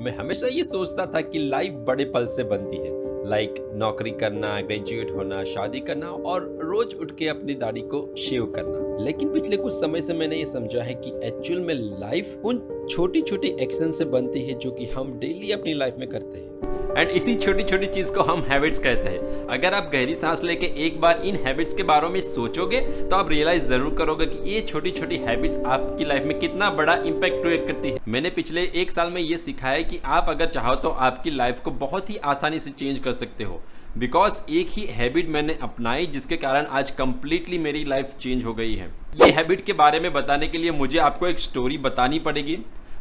मैं हमेशा ये सोचता था कि लाइफ बड़े पल से बनती है। लाइक नौकरी करना, ग्रेजुएट होना, शादी करना और रोज उठ के अपनी दाढ़ी को शेव करना। लेकिन पिछले कुछ समय से मैंने ये समझा है कि एक्चुअल में लाइफ उन छोटी छोटी एक्शन से बनती है जो कि हम डेली अपनी लाइफ में करते हैं। एंड इसी छोटी छोटी चीज को हम हैबिट्स कहते हैं। अगर आप गहरी सांस लेके एक बार इन हैबिट्स के बारे में सोचोगे तो आप रियलाइज जरूर करोगे कि ये छोटी छोटी हैबिट्स आपकी लाइफ में कितना बड़ा इम्पैक्ट क्रिएट करती है। मैंने पिछले एक साल में ये सीखा है कि आप अगर चाहो तो आपकी लाइफ को बहुत ही आसानी से चेंज कर सकते हो। बिकॉज एक ही हैबिट मैंने अपनाई जिसके कारण आज कंप्लीटली मेरी लाइफ चेंज हो गई है। ये हैबिट के बारे में बताने के लिए मुझे आपको एक स्टोरी बतानी पड़ेगी।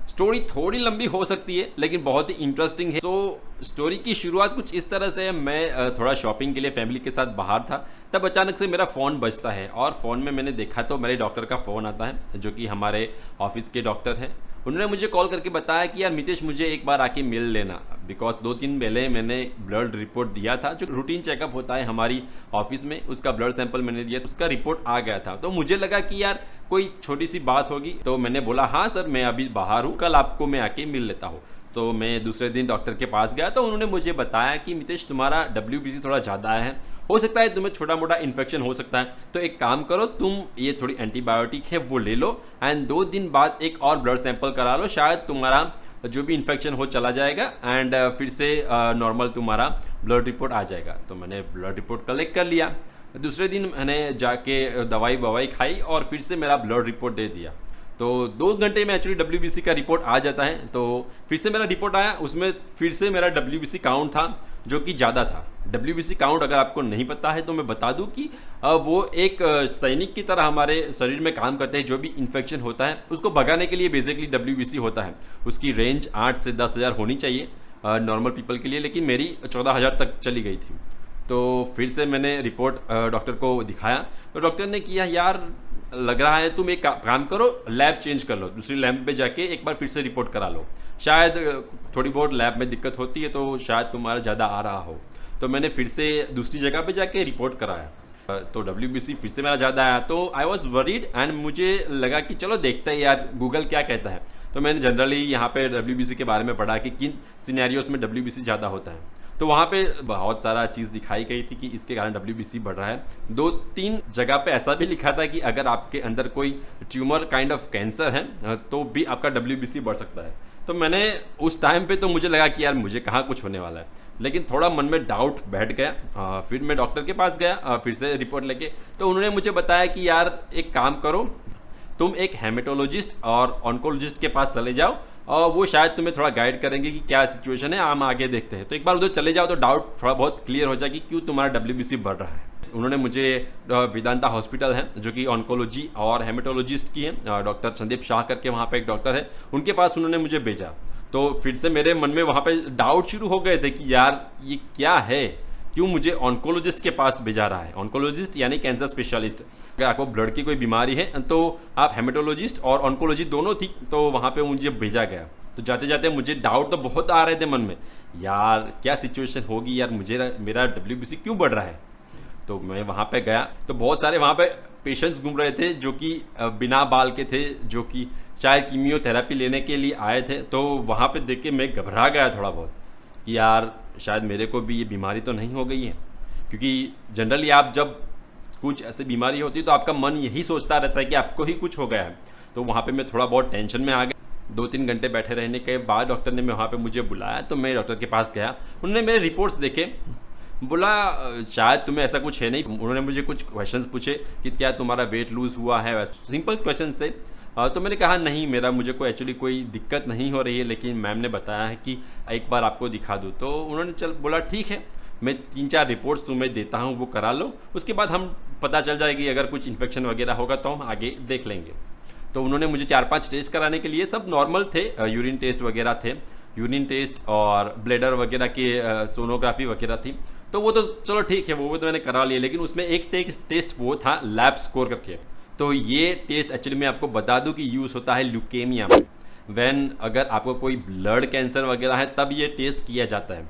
स्टोरी थोड़ी लंबी हो सकती है लेकिन बहुत ही इंटरेस्टिंग है। तो स्टोरी की शुरुआत कुछ इस तरह से है। मैं थोड़ा शॉपिंग के लिए फैमिली के साथ बाहर था, तब अचानक से मेरा फ़ोन बजता है और फ़ोन में मैंने देखा तो मेरे डॉक्टर का फ़ोन आता है जो कि हमारे ऑफिस के डॉक्टर हैं। उन्होंने मुझे कॉल करके बताया कि यार मितेश, मुझे एक बार आके मिल लेना। बिकॉज 2-3 पहले मैंने ब्लड रिपोर्ट दिया था, जो रूटीन चेकअप होता है हमारी ऑफिस में, उसका ब्लड सैंपल मैंने दिया, उसका रिपोर्ट आ गया था। तो मुझे लगा कि यार कोई छोटी सी बात होगी, तो मैंने बोला हाँ सर, मैं अभी बाहर हूँ, कल आपको मैं आके मिल लेता हूँ। तो मैं दूसरे दिन डॉक्टर के पास गया तो उन्होंने मुझे बताया कि मितेश, तुम्हारा WBC थोड़ा ज़्यादा है, हो सकता है तुम्हें छोटा मोटा इन्फेक्शन हो सकता है, तो एक काम करो, तुम ये थोड़ी एंटीबायोटिक है वो ले लो एंड 2 दिन बाद एक और ब्लड सैंपल करा लो, शायद तुम्हारा जो भी इन्फेक्शन हो चला जाएगा एंड फिर से नॉर्मल तुम्हारा ब्लड रिपोर्ट आ जाएगा। तो मैंने ब्लड रिपोर्ट कलेक्ट कर लिया। दूसरे दिन मैंने जाके दवाई खाई और फिर से मेरा ब्लड रिपोर्ट दे दिया। तो 2 घंटे में एक्चुअली WBC का रिपोर्ट आ जाता है। तो फिर से मेरा रिपोर्ट आया, उसमें फिर से मेरा WBC काउंट था जो कि ज़्यादा था। WBC काउंट अगर आपको नहीं पता है तो मैं बता दूं कि वो एक सैनिक की तरह हमारे शरीर में काम करते हैं। जो भी इन्फेक्शन होता है उसको भगाने के लिए बेसिकली WBC होता है। उसकी रेंज 8 से 10 हज़ार होनी चाहिए नॉर्मल पीपल के लिए, लेकिन मेरी 14,000 तक चली गई थी। तो फिर से मैंने रिपोर्ट डॉक्टर को दिखाया तो डॉक्टर ने किया, यार लग रहा है तुम एक काम करो, लैब चेंज कर लो, दूसरी लैब पे जाके एक बार फिर से रिपोर्ट करा लो, शायद थोड़ी बहुत लैब में दिक्कत होती है तो शायद तुम्हारा ज़्यादा आ रहा हो। तो मैंने फिर से दूसरी जगह पे जाके रिपोर्ट कराया तो WBC फिर से मेरा ज़्यादा आया। तो आई वॉज वरीड एंड मुझे लगा कि चलो देखते हैं यार गूगल क्या कहता है। तो मैंने जनरली यहाँ पे WBC के बारे में पढ़ा कि किन सिनेरियोस में WBC ज़्यादा होता है। तो वहाँ पे बहुत सारा चीज़ दिखाई गई थी कि इसके कारण WBC बढ़ रहा है। 2-3 जगह पे ऐसा भी लिखा था कि अगर आपके अंदर कोई ट्यूमर काइंड ऑफ कैंसर है तो भी आपका WBC बढ़ सकता है। तो मैंने उस टाइम पे तो मुझे लगा कि यार मुझे कहाँ कुछ होने वाला है, लेकिन थोड़ा मन में डाउट बैठ गया। फिर मैं डॉक्टर के पास गया फिर से रिपोर्ट लेके। तो उन्होंने मुझे बताया कि यार एक काम करो, तुम एक हेमेटोलॉजिस्ट और ऑन्कोलॉजिस्ट के पास चले जाओ और वो शायद तुम्हें थोड़ा गाइड करेंगे कि क्या सिचुएशन है, हम आगे देखते हैं। तो एक बार उधर चले जाओ तो डाउट थोड़ा बहुत क्लियर हो जाए कि क्यों तुम्हारा WBC बढ़ रहा है। उन्होंने मुझे वेदांता हॉस्पिटल है जो कि ऑन्कोलॉजी और हेमेटोलॉजिस्ट की है, डॉक्टर संदीप शाह करके वहाँ पे एक डॉक्टर है, उनके पास उन्होंने मुझे भेजा। तो फिर से मेरे मन में वहाँ पे डाउट शुरू हो गए थे कि यार ये क्या है, क्यों मुझे ऑन्कोलॉजिस्ट के पास भेजा रहा है। ऑन्कोलॉजिस्ट यानी कैंसर स्पेशलिस्ट। अगर आपको ब्लड की कोई बीमारी है तो आप हेमेटोलॉजिस्ट और ऑन्कोलॉजी दोनों थी, तो वहाँ पे मुझे भेजा गया। तो जाते जाते मुझे डाउट तो बहुत आ रहे थे मन में, यार क्या सिचुएशन होगी, यार मेरा WBC क्यों बढ़ रहा है। तो मैं वहाँ पे गया तो बहुत सारे वहाँ पे पेशेंट्स घूम रहे थे जो कि बिना बाल के थे, जो कि शायद कीमियोथेरेपी लेने के लिए आए थे। तो वहाँ पे देख के मैं घबरा गया थोड़ा बहुत कि यार शायद मेरे को भी ये बीमारी तो नहीं हो गई है, क्योंकि जनरली आप जब कुछ ऐसी बीमारी होती है तो आपका मन यही सोचता रहता है कि आपको ही कुछ हो गया है। तो वहाँ पे मैं थोड़ा बहुत टेंशन में आ गया। 2-3 घंटे बैठे रहने के बाद डॉक्टर ने वहाँ पे मुझे बुलाया तो मैं डॉक्टर के पास गया। उन्होंने मेरे रिपोर्ट्स देखे, बोला शायद तुम्हें ऐसा कुछ है नहीं। उन्होंने मुझे कुछ क्वेश्चंस पूछे कि क्या तुम्हारा वेट लूज़ हुआ है, वैसे सिंपल क्वेश्चंस थे। तो मैंने कहा नहीं, मुझे एक्चुअली कोई दिक्कत नहीं हो रही है, लेकिन मैम ने बताया है कि एक बार आपको दिखा दूँ। तो उन्होंने बोला ठीक है, मैं 3-4 रिपोर्ट्स तुम्हें देता हूँ, वो करा लो, उसके बाद हम पता चल जाएगी अगर कुछ इन्फेक्शन वगैरह होगा तो हम आगे देख लेंगे। तो उन्होंने मुझे 4-5 टेस्ट कराने के लिए, सब नॉर्मल थे, यूरिन टेस्ट वगैरह थे, यूरिन टेस्ट और ब्लैडर वगैरह के सोनोग्राफी वगैरह थी। तो वो तो चलो ठीक है, वो तो मैंने करा लिया, लेकिन उसमें एक टेस्ट वो था लैब स्कोर करके। तो ये टेस्ट एक्चुअली मैं आपको बता दूं कि यूज़ होता है ल्यूकेमिया में। अगर आपको कोई ब्लड कैंसर वगैरह है तब ये टेस्ट किया जाता है।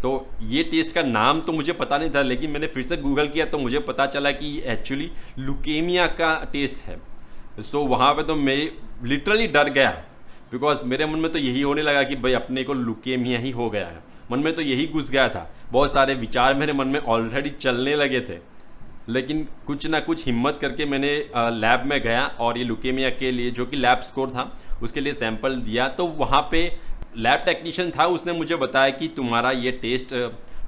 तो ये टेस्ट का नाम तो मुझे पता नहीं था, लेकिन मैंने फिर से गूगल किया तो मुझे पता चला कि ये एक्चुअली ल्यूकेमिया का टेस्ट है। सो वहाँ पे तो मैं लिटरली डर गया बिकॉज मेरे मन में तो यही होने लगा कि भाई अपने को लुकेमिया ही हो गया है। मन में तो यही घुस गया था, बहुत सारे विचार मेरे मन में ऑलरेडी चलने लगे थे। लेकिन कुछ ना कुछ हिम्मत करके मैंने लैब में गया और ये लुकेमिया के लिए जो कि लैब स्कोर था उसके लिए सैंपल दिया। तो वहाँ पे लैब टेक्नीशियन था, उसने मुझे बताया कि तुम्हारा ये टेस्ट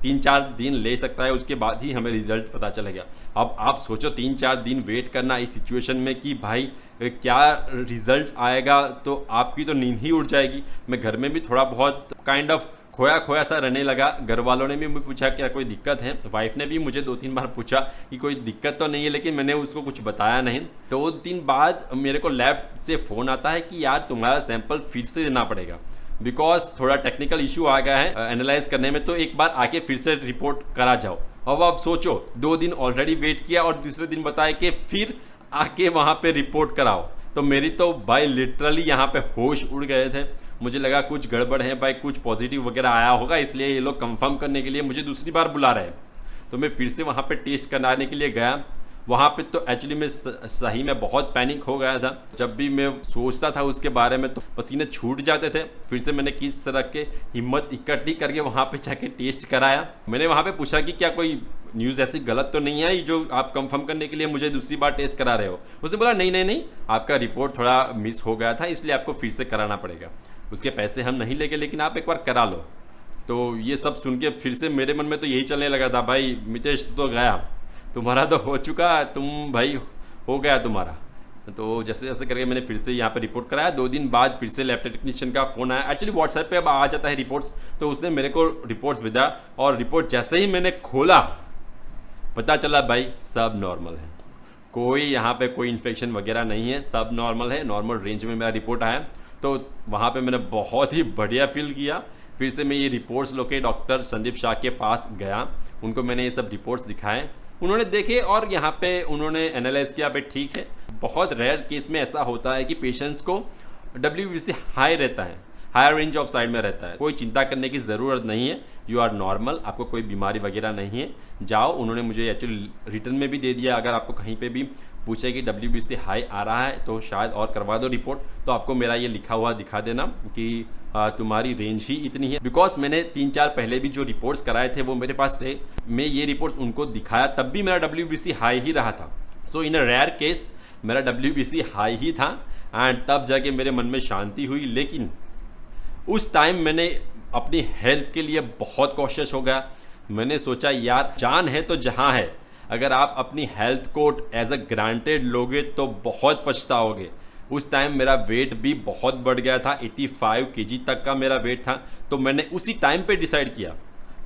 3-4 दिन ले सकता है, उसके बाद ही हमें रिजल्ट पता चलेगा। अब आप सोचो 3-4 दिन वेट करना इस सिचुएशन में कि भाई क्या रिजल्ट आएगा, तो आपकी तो नींद ही उड़ जाएगी। मैं घर में भी थोड़ा बहुत काइंड ऑफ खोया खोया सा रहने लगा। घर वालों ने भी मुझे पूछा क्या कोई दिक्कत है, वाइफ ने भी मुझे 2-3 बार पूछा कि कोई दिक्कत तो नहीं है, लेकिन मैंने उसको कुछ बताया नहीं। 2 दिन बाद मेरे को लैब से फ़ोन आता है कि यार तुम्हारा सैंपल फिर से देना पड़ेगा, बिकॉज थोड़ा टेक्निकल इशू आ गया है एनालाइज करने में, तो एक बार आके फिर से रिपोर्ट करा जाओ। अब आप सोचो 2 दिन ऑलरेडी वेट किया और दूसरे दिन बताया कि फिर आके वहाँ पे रिपोर्ट कराओ। तो मेरी तो भाई लिटरली यहाँ पे होश उड़ गए थे। मुझे लगा कुछ गड़बड़ है भाई, कुछ पॉजिटिव वगैरह आया होगा, इसलिए ये लोग कंफर्म करने के लिए मुझे दूसरी बार बुला रहे हैं। तो मैं फिर से वहाँ पे टेस्ट कराने के लिए गया। वहाँ पे तो एक्चुअली मैं सही में बहुत पैनिक हो गया था। जब भी मैं सोचता था उसके बारे में तो पसीने छूट जाते थे। फिर से मैंने किस तरह के हिम्मत इकट्ठी करके वहाँ पे जाके टेस्ट कराया। मैंने वहाँ पे पूछा कि क्या कोई न्यूज़ ऐसी गलत तो नहीं आई जो आप कंफर्म करने के लिए मुझे दूसरी बार टेस्ट करा रहे हो। उसने बोला नहीं, आपका रिपोर्ट थोड़ा मिस हो गया था, इसलिए आपको फिर से कराना पड़ेगा। उसके पैसे हम नहीं लेंगे, लेकिन आप एक बार करा लो। तो ये सब सुन के फिर से मेरे मन में तो यही चलने लगा था, भाई मितेश तो गया, तुम्हारा तो हो चुका, तुम भाई हो गया तुम्हारा। तो जैसे जैसे करके मैंने फिर से यहाँ पे रिपोर्ट कराया। 2 दिन बाद फिर से लैब टेक्नीशियन का फ़ोन आया। एक्चुअली व्हाट्सएप पे अब आ जाता है रिपोर्ट्स, तो उसने मेरे को रिपोर्ट्स भेजा और रिपोर्ट जैसे ही मैंने खोला पता चला भाई सब नॉर्मल है, कोई यहाँ पे कोई इन्फेक्शन वगैरह नहीं है, सब नॉर्मल है, नॉर्मल रेंज में मेरा रिपोर्ट आया। तो वहाँ पे मैंने बहुत ही बढ़िया फील किया। फिर से मैं ये रिपोर्ट्स लेके डॉक्टर संदीप शाह के पास गया, उनको मैंने ये सब रिपोर्ट्स दिखाए, उन्होंने देखे और यहाँ पे उन्होंने एनालाइज किया भाई ठीक है। बहुत रेयर केस में ऐसा होता है कि पेशेंट्स को WBC हाई रहता है, हायर रेंज ऑफ साइड में रहता है, कोई चिंता करने की ज़रूरत नहीं है, यू आर नॉर्मल, आपको कोई बीमारी वगैरह नहीं है, जाओ। उन्होंने मुझे एक्चुअली रिटर्न में भी दे दिया, अगर आपको कहीं पे भी पूछे कि WBC हाई आ रहा है तो शायद और करवा दो रिपोर्ट, तो आपको मेरा ये लिखा हुआ दिखा देना कि तुम्हारी रेंज ही इतनी है। बिकॉज मैंने 3-4 पहले भी जो रिपोर्ट्स कराए थे वो मेरे पास थे, मैं ये रिपोर्ट्स उनको दिखाया तब भी मेरा WBC हाई ही रहा था। सो इन अ रेयर केस मेरा WBC हाई ही था एंड तब जाके मेरे मन में शांति हुई। लेकिन उस टाइम मैंने अपनी हेल्थ के लिए बहुत कॉशियस हो गया। मैंने सोचा यार जान है तो जहाँ है, अगर आप अपनी हेल्थ को एज अ ग्रांटेड लोगे तो बहुत पछताओगे। उस टाइम मेरा वेट भी बहुत बढ़ गया था, 85 kg तक का मेरा वेट था। तो मैंने उसी टाइम पे डिसाइड किया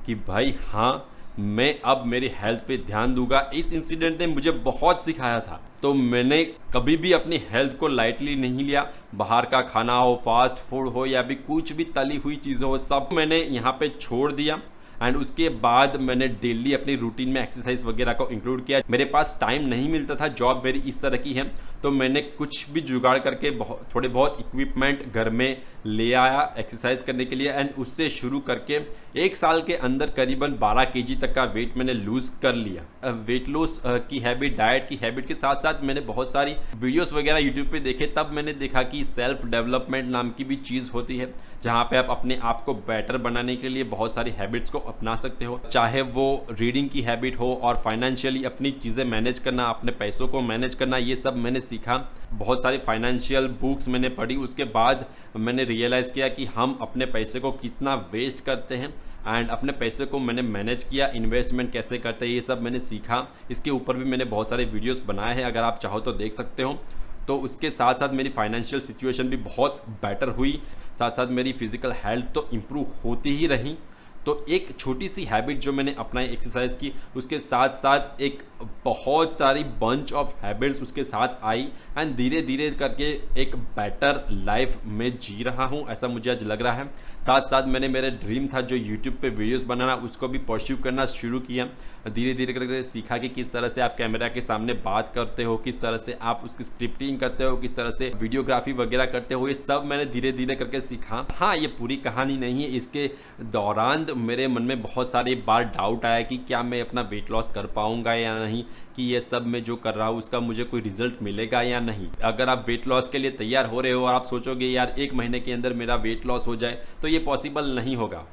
कि भाई हाँ, मैं अब मेरी हेल्थ पे ध्यान दूंगा। इस इंसिडेंट ने मुझे बहुत सिखाया था। तो मैंने कभी भी अपनी हेल्थ को लाइटली नहीं लिया। बाहर का खाना हो, फास्ट फूड हो या भी कुछ भी तली हुई चीज़ें हो, सब मैंने यहाँ पे छोड़ दिया। एंड उसके बाद मैंने डेली अपनी रूटीन में एक्सरसाइज वगैरह को इंक्लूड किया। मेरे पास टाइम नहीं मिलता था, जॉब मेरी इस तरह की है, तो मैंने कुछ भी जुगाड़ करके थोड़े बहुत इक्विपमेंट घर में ले आया एक्सरसाइज करने के लिए। एंड उससे शुरू करके 1 साल के अंदर करीबन 12 kg तक का वेट मैंने लूज़ कर लिया। वेट लूज की हैबिट, डाइट की हैबिट के साथ साथ मैंने बहुत सारी वीडियोस वगैरह यूट्यूब पे देखे। तब मैंने देखा कि सेल्फ डेवलपमेंट नाम की भी चीज़ होती है, जहाँ पे आप अपने आप को बेटर बनाने के लिए बहुत सारी हैबिट्स को अपना सकते हो, चाहे वो रीडिंग की हैबिट हो और फाइनेंशियली अपनी चीज़ें मैनेज करना, अपने पैसों को मैनेज करना, ये सब मैंने सीखा। बहुत सारी फाइनेंशियल बुक्स मैंने पढ़ी। उसके बाद मैंने रियलाइज़ किया कि हम अपने पैसे को कितना वेस्ट करते हैं एंड अपने पैसे को मैंने मैनेज किया, इन्वेस्टमेंट कैसे करते हैं ये सब मैंने सीखा। इसके ऊपर भी मैंने बहुत सारे वीडियोस बनाए हैं, अगर आप चाहो तो देख सकते हो। तो उसके साथ साथ मेरी फाइनेंशियल सिचुएशन भी बहुत बेटर हुई, साथ साथ मेरी फिज़िकल हेल्थ तो इम्प्रूव होती ही रही। तो एक छोटी सी हैबिट जो मैंने अपनाई एक्सरसाइज की, उसके साथ साथ एक बहुत सारी बंच ऑफ हैबिट्स उसके साथ आई एंड धीरे धीरे करके एक बेटर लाइफ में जी रहा हूँ, ऐसा मुझे आज लग रहा है। साथ साथ मैंने मेरा ड्रीम था जो यूट्यूब पे वीडियोस बनाना, उसको भी परस्यू करना शुरू किया। धीरे धीरे करके सीखा कि किस तरह से आप कैमरा के सामने बात करते हो, किस तरह से आप उसकी स्क्रिप्टिंग करते हो, किस तरह से वीडियोग्राफी वगैरह करते हो, ये सब मैंने धीरे धीरे करके सीखा। हाँ, ये पूरी कहानी नहीं है, इसके दौरान मेरे मन में बहुत सारे बार डाउट आया कि क्या मैं अपना वेट लॉस कर पाऊँगा या नहीं, कि ये सब मैं जो कर रहा हूँ उसका मुझे कोई रिजल्ट मिलेगा या नहीं। अगर आप वेट लॉस के लिए तैयार हो रहे हो और आप सोचोगे यार 1 महीने के अंदर मेरा वेट लॉस हो जाए, तो ये पॉसिबल नहीं होगा।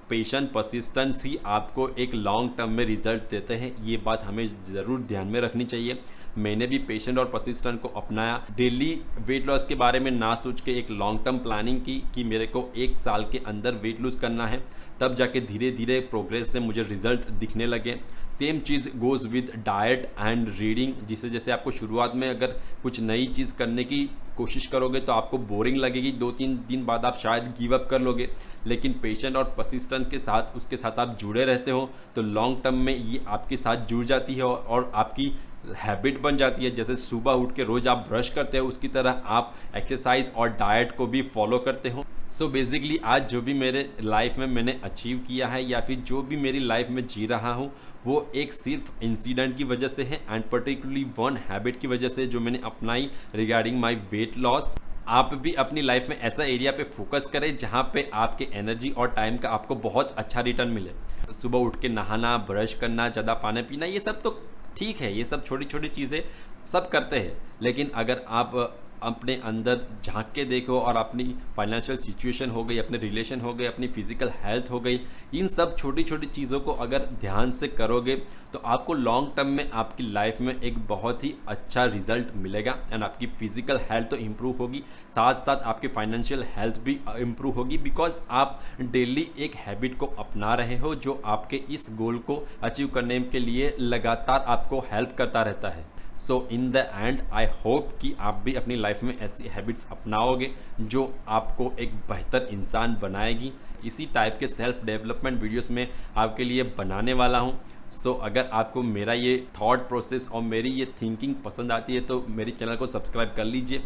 पेशेंस परसिस्टेंस ही आपको एक लॉन्ग टर्म में रिजल्ट देते हैं, ये बात हमें ज़रूर ध्यान में रखनी चाहिए। मैंने भी पेशेंट और परसिस्टेंट को अपनाया। डेली वेट लॉस के बारे में ना सोच के एक लॉन्ग टर्म प्लानिंग की कि मेरे को 1 साल के अंदर वेट लूज़ करना है, तब जाके धीरे धीरे प्रोग्रेस से मुझे रिजल्ट दिखने लगे। Same cheese goes with diet and reading, जिसे जैसे आपको शुरुआत में अगर कुछ नई चीज़ करने की कोशिश करोगे तो आपको बोरिंग लगेगी, 2-3 दिन बाद आप शायद गिव अप कर लोगे, लेकिन पेशेंट और परसिस्टेंट के साथ उसके साथ आप जुड़े रहते हो तो लॉन्ग टर्म में ये आपके साथ जुड़ जाती है और आपकी हैबिट बन जाती है। जैसे सुबह उठ के रोज़ आप ब्रश करते हो, उसकी तरह आप एक्सरसाइज और डाइट को भी फॉलो करते हो। सो बेसिकली आज जो भी मेरे लाइफ में मैंने अचीव किया है या फिर जो भी मेरी लाइफ में जी रहा हूँ, वो एक सिर्फ इंसिडेंट की वजह से है एंड पर्टिकुलरली वन हैबिट की वजह से जो मैंने अपनाई रिगार्डिंग माय वेट लॉस। आप भी अपनी लाइफ में ऐसा एरिया पे फोकस करें जहाँ पे आपके एनर्जी और टाइम का आपको बहुत अच्छा रिटर्न मिले। सुबह उठ के नहाना, ब्रश करना, ज़्यादा पानी पीना, ये सब तो ठीक है, ये सब छोटी छोटी चीज़ें सब करते हैं, लेकिन अगर आप अपने अंदर झांक के देखो और अपनी फाइनेंशियल सिचुएशन हो गई, अपने रिलेशन हो गए, अपनी फिजिकल हेल्थ हो गई, इन सब छोटी छोटी चीज़ों को अगर ध्यान से करोगे तो आपको लॉन्ग टर्म में आपकी लाइफ में एक बहुत ही अच्छा रिजल्ट मिलेगा एंड आपकी फिजिकल हेल्थ तो इम्प्रूव होगी, साथ साथ आपकी फाइनेंशियल हेल्थ भी इम्प्रूव होगी, बिकॉज आप डेली एक हैबिट को अपना रहे हो जो आपके इस गोल को अचीव करने के लिए लगातार आपको हेल्प करता रहता है। So in the end I hope कि आप भी अपनी लाइफ में ऐसी हैबिट्स अपनाओगे जो आपको एक बेहतर इंसान बनाएगी। इसी टाइप के सेल्फ डेवलपमेंट वीडियोस में आपके लिए बनाने वाला हूँ। सो अगर आपको मेरा ये थॉट प्रोसेस और मेरी ये थिंकिंग पसंद आती है तो मेरे चैनल को सब्सक्राइब कर लीजिए।